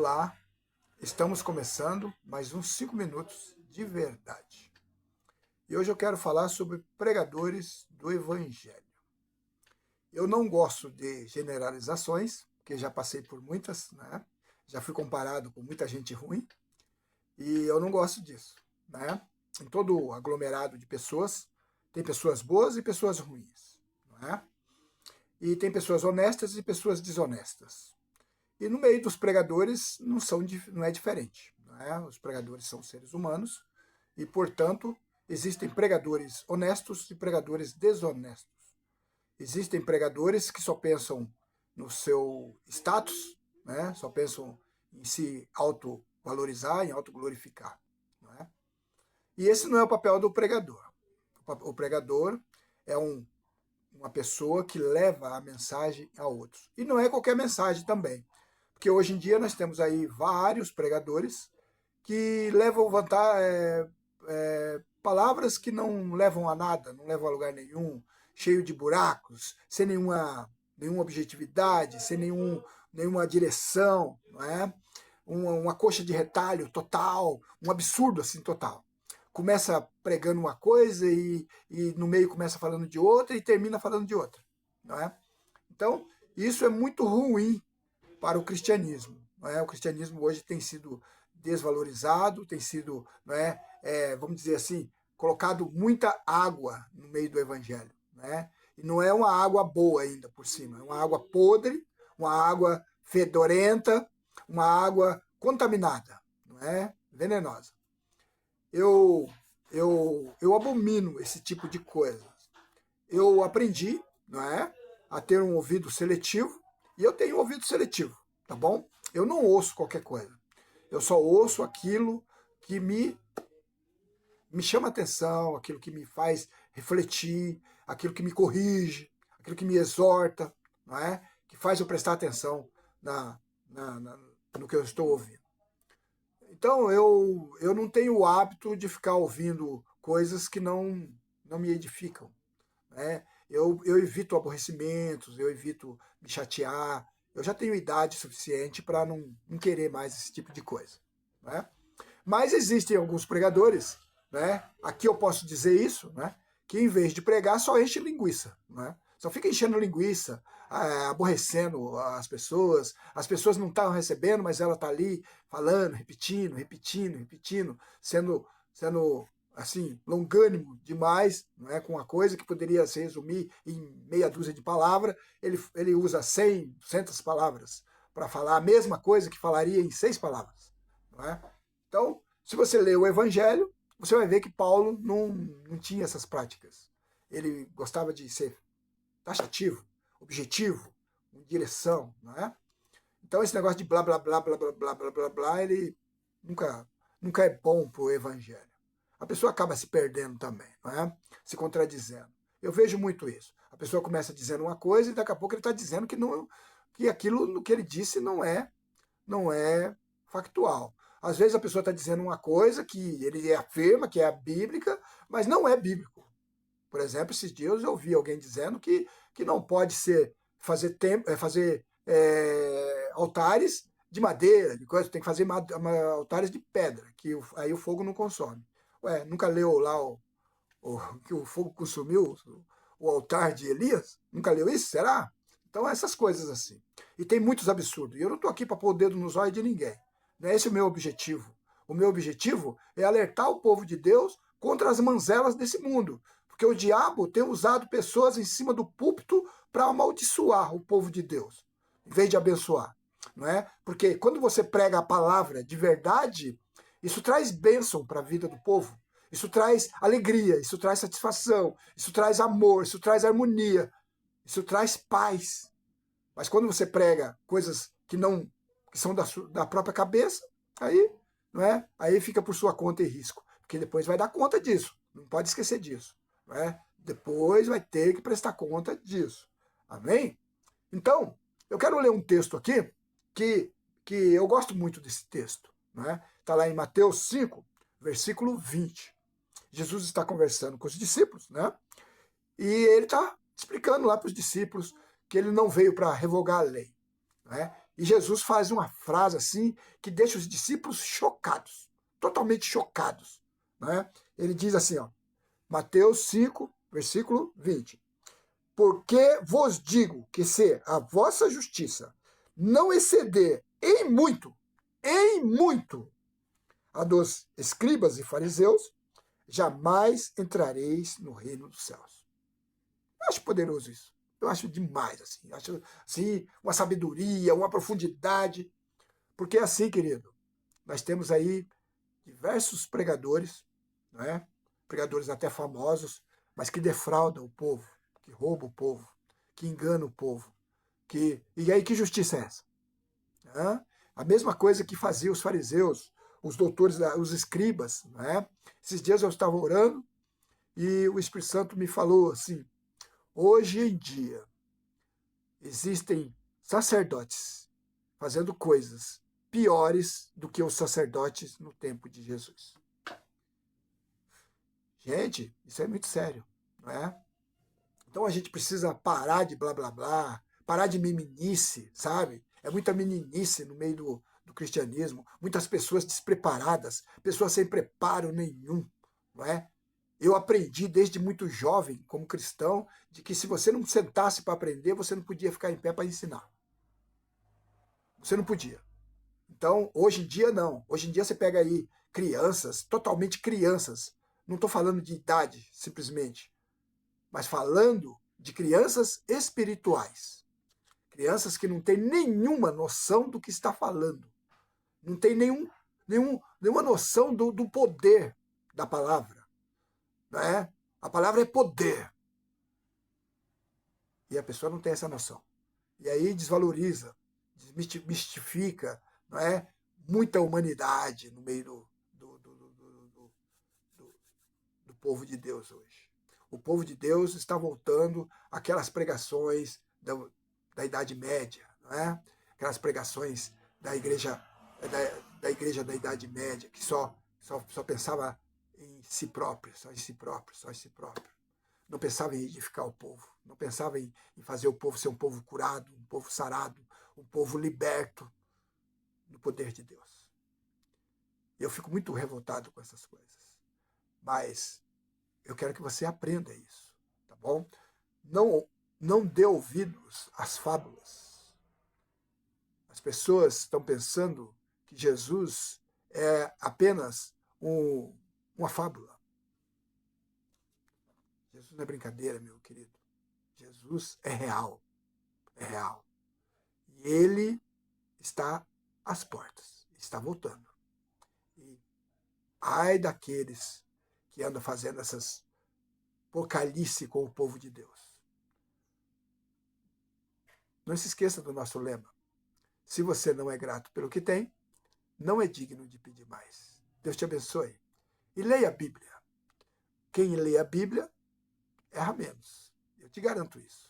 Olá, estamos começando mais uns 5 minutos de verdade. E hoje eu quero falar sobre pregadores do Evangelho. Eu não gosto de generalizações, porque já passei por muitas, né? Já fui comparado com muita gente ruim, e eu não gosto disso, né? Em todo aglomerado de pessoas, tem pessoas boas e pessoas ruins, não é? E tem pessoas honestas e pessoas desonestas. E no meio dos pregadores não é diferente. Não é? Os pregadores são seres humanos e, portanto, existem pregadores honestos e pregadores desonestos. Existem pregadores que só pensam no seu status, né? Só pensam em se autovalorizar, em autoglorificar. Não é? E esse não é o papel do pregador. O pregador é uma pessoa que leva a mensagem a outros. E não é qualquer mensagem também. Porque hoje em dia nós temos aí vários pregadores que levam palavras que não levam a nada, não levam a lugar nenhum, cheio de buracos, sem nenhuma objetividade, sem nenhuma direção, não é? Uma coxa de retalho total, um absurdo assim total. Começa pregando uma coisa e no meio começa falando de outra e termina falando de outra, não é? Então, isso é muito ruim para o cristianismo. Não é? O cristianismo hoje tem sido desvalorizado, tem sido, não vamos dizer assim, colocado muita água no meio do evangelho. Não é? E não é uma água boa ainda por cima, é uma água podre, uma água fedorenta, uma água contaminada, não é? Venenosa. Eu abomino esse tipo de coisa. Eu aprendi, não é, a ter um ouvido seletivo, e eu tenho um ouvido seletivo, tá bom? Eu não ouço qualquer coisa. Eu só ouço aquilo que me chama atenção, aquilo que me faz refletir, aquilo que me corrige, aquilo que me exorta, não é? Que faz eu prestar atenção no que eu estou ouvindo. Então, eu não tenho o hábito de ficar ouvindo coisas que não me edificam. Né? Eu evito aborrecimentos, eu evito me chatear. Eu já tenho idade suficiente para não querer mais esse tipo de coisa. Né? Mas existem alguns pregadores, né? Aqui eu posso dizer isso, né? Que em vez de pregar só enche linguiça. Né? Só fica enchendo linguiça, aborrecendo as pessoas não estão recebendo, mas ela está ali falando, repetindo, sendo assim, longânimo demais, não é? Com uma coisa que poderia se resumir em meia dúzia de palavras, ele usa 100, 200 palavras para falar a mesma coisa que falaria em 6 palavras. Não é? Então, se você ler o Evangelho, você vai ver que Paulo não tinha essas práticas. Ele gostava de ser taxativo, objetivo, com direção, não é? Então esse negócio de blá blá blá blá blá blá blá blá blá, ele nunca é bom para o Evangelho. A pessoa acaba se perdendo também, não é? Se contradizendo. Eu vejo muito isso. A pessoa começa dizendo uma coisa e daqui a pouco ele está dizendo que aquilo que ele disse não é factual. Às vezes a pessoa está dizendo uma coisa que ele afirma que é bíblica, mas não é bíblico. Por exemplo, esses dias eu ouvi alguém dizendo que não pode fazer altares de madeira, de coisa, tem que fazer altares de pedra, que aí o fogo não consome. Ué, nunca leu lá que o fogo consumiu o altar de Elias? Nunca leu isso? Será? Então, essas coisas assim. E tem muitos absurdos. E eu não estou aqui para pôr o dedo nos olhos de ninguém. Não é esse o meu objetivo. O meu objetivo é alertar o povo de Deus contra as manzelas desse mundo. Porque o diabo tem usado pessoas em cima do púlpito para amaldiçoar o povo de Deus, em vez de abençoar. Não é? Porque quando você prega a palavra de verdade, isso traz bênção para a vida do povo. Isso traz alegria, isso traz satisfação, isso traz amor, isso traz harmonia, isso traz paz. Mas quando você prega coisas que são da própria cabeça, aí, não é? Aí fica por sua conta e risco, porque depois vai dar conta disso. Não pode esquecer disso, não é? Depois vai ter que prestar conta disso. Amém? Então, eu quero ler um texto aqui que eu gosto muito desse texto, não é? Está lá em Mateus 5, versículo 20. Jesus está conversando com os discípulos, né? E ele está explicando lá para os discípulos que ele não veio para revogar a lei, né? E Jesus faz uma frase assim que deixa os discípulos chocados, totalmente chocados. Né? Ele diz assim, ó, Mateus 5, versículo 20. Porque vos digo que se a vossa justiça não exceder em muito, a dos escribas e fariseus, jamais entrareis no reino dos céus. Eu acho poderoso isso. Eu acho demais, assim. Eu acho, assim, uma sabedoria, uma profundidade. Porque é assim, querido, nós temos aí diversos pregadores, não é? Pregadores até famosos, mas que defraudam o povo, que roubam o povo, que enganam o povo. E aí que justiça é essa? A mesma coisa que faziam os fariseus, os doutores, os escribas. Né? Esses dias eu estava orando e o Espírito Santo me falou assim, hoje em dia existem sacerdotes fazendo coisas piores do que os sacerdotes no tempo de Jesus. Gente, isso é muito sério, não é? Então a gente precisa parar de blá blá blá, parar de meninice, sabe? É muita meninice no meio do cristianismo, muitas pessoas despreparadas, pessoas sem preparo nenhum, não é? Eu aprendi desde muito jovem, como cristão, de que se você não sentasse para aprender, você não podia ficar em pé para ensinar. Você não podia. Então, hoje em dia, não. Hoje em dia, você pega aí crianças, totalmente crianças. Não estou falando de idade, simplesmente, mas falando de crianças espirituais. Crianças que não têm nenhuma noção do que está falando. Não tem nenhuma noção do poder da palavra. Né? A palavra é poder. E a pessoa não tem essa noção. E aí desvaloriza, desmistifica, não é? Muita humanidade no meio do povo de Deus hoje. O povo de Deus está voltando àquelas pregações da Idade Média, não é? Aquelas pregações da igreja da Idade Média, que só pensava em si próprio, só em si próprio, só em si próprio. Não pensava em edificar o povo, não pensava em fazer o povo ser um povo curado, um povo sarado, um povo liberto do poder de Deus. Eu fico muito revoltado com essas coisas. Mas eu quero que você aprenda isso, tá bom? Não dê ouvidos às fábulas. As pessoas estão pensando que Jesus é apenas uma fábula. Jesus não é brincadeira, meu querido. Jesus é real. É real. E ele está às portas. Está voltando. E ai daqueles que andam fazendo essas porcalhice com o povo de Deus. Não se esqueça do nosso lema. Se você não é grato pelo que tem, não é digno de pedir mais. Deus te abençoe. E leia a Bíblia. Quem lê a Bíblia, erra menos. Eu te garanto isso.